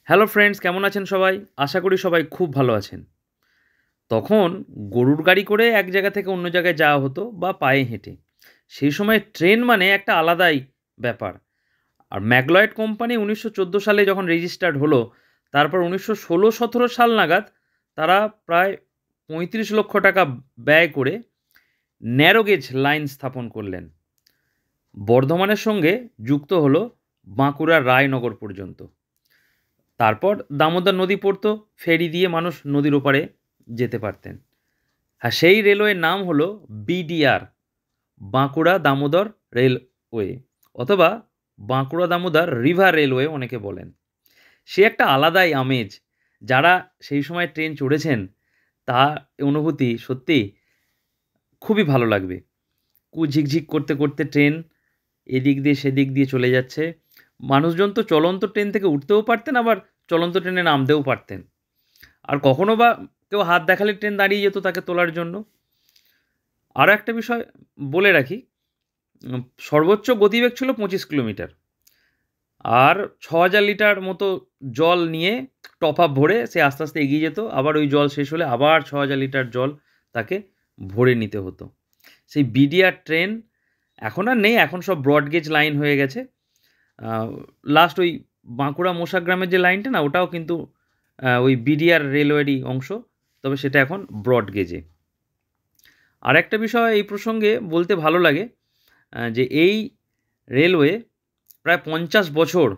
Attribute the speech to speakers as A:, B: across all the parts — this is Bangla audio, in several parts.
A: হ্যালো ফ্রেন্ডস, কেমন আছেন সবাই? আশা করি সবাই খুব ভালো আছেন। তখন গরুর গাড়ি করে এক জায়গা থেকে অন্য জায়গায় যাওয়া হতো বা পায়ে হেঁটে। সেই সময় ট্রেন মানে একটা আলাদাই ব্যাপার। আর ম্যাগলয়েড কোম্পানি ১৯১৪ সালে যখন রেজিস্টার্ড হলো, তারপর ১৯১৬-১৭ সাল নাগাদ তারা প্রায় ৩৫ লক্ষ টাকা ব্যয় করে ন্যারো গেজ লাইন স্থাপন করলেন। বর্ধমানের সঙ্গে যুক্ত হলো বাঁকুড়ার রায়নগর পর্যন্ত। তারপর দামোদর নদী পড়তো, ফেরি দিয়ে মানুষ নদীর ওপারে যেতে পারতেন। হ্যাঁ, সেই রেলওয়ের নাম হলো বিডিআর, বাঁকুড়া দামোদর রেলওয়ে, অথবা বাঁকুড়া দামোদর রিভার রেলওয়ে অনেকে বলেন। সে একটা আলাদাই আমেজ। যারা সেই সময় ট্রেন চড়েছেন, তা অনুভূতি সত্যি খুবই ভালো লাগবে। ঝিকঝিক করতে করতে ট্রেন এদিক দিয়ে সেদিক দিয়ে চলে যাচ্ছে। মানুষজন তো চলন্ত ট্রেন থেকে উঠতেও পারতেন, আবার চলন্ত ট্রেনে নামতেও পারতেন। আর কখনো বা কেউ হাত দেখালে ট্রেন দাঁড়িয়ে যেত তাকে তোলার জন্য। আরও একটা বিষয় বলে রাখি, সর্বোচ্চ গতিবেগ ছিল ২৫ কিলোমিটার। আর ৬,০০০ লিটার মতো জল নিয়ে টপ আপ ভরে সে আস্তে আস্তে এগিয়ে যেত। আবার ওই জল শেষ হলে আবার ৬,০০০ লিটার জল তাকে ভরে নিতে হতো। সেই বিডিআর ট্রেন এখন আর নেই, এখন সব ব্রড গেজ লাইন হয়ে গেছে। লাস্ট ওই বাঁকুড়া মোশাগ্রামের যে লাইনটা না, ওটাও কিন্তু ওই বিডিআর রেলওয়েরই অংশ, তবে সেটা এখন ব্রড গেজে। আর একটা বিষয় এই প্রসঙ্গে বলতে ভালো লাগে, যে এই রেলওয়ে প্রায় ৫০ বছর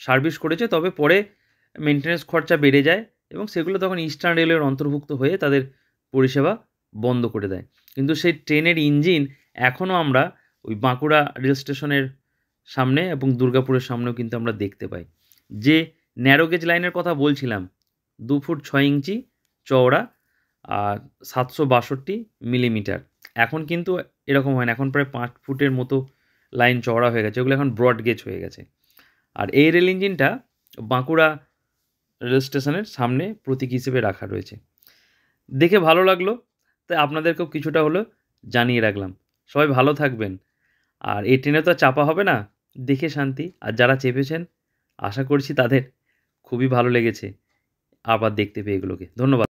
A: সার্ভিস করেছে, তবে পরে মেনটেন্যান্স খরচা বেড়ে যায় এবং সেগুলো তখন ইস্টার্ন রেলওয়ের অন্তর্ভুক্ত হয়ে তাদের পরিষেবা বন্ধ করে দেয়। কিন্তু সেই ট্রেনের ইঞ্জিন এখনও আমরা ওই বাঁকুড়া রেল স্টেশনের সামনে এবং দুর্গাপুরের সামনেও কিন্তু আমরা দেখতে পাই। যে ন্যারো গেজ লাইনের কথা বলছিলাম, ২ ফুট ৬ ইঞ্চি চওড়া আর ৭৬২ মিলিমিটার। এখন কিন্তু এরকম হয় না, এখন প্রায় ৫ ফুটের মতো লাইন চওড়া হয়ে গেছে, ওগুলো এখন ব্রড গেজ হয়ে গেছে। আর এই রেল ইঞ্জিনটা বাঁকুড়া রেল স্টেশনের সামনে প্রতীক হিসেবে রাখা রয়েছে। দেখে ভালো লাগলো, তাই আপনাদেরকেও কিছুটা হলেও জানিয়ে রাখলাম। সবাই ভালো থাকবেন। আর এই ট্রেনে তো আর চাপা হবে না, দেখে শান্তি। আর যারা চেপেছেন, আশা করছি তাদের খুবই ভালো লেগেছে আবার দেখতে পেয়ে এগুলোকে। ধন্যবাদ।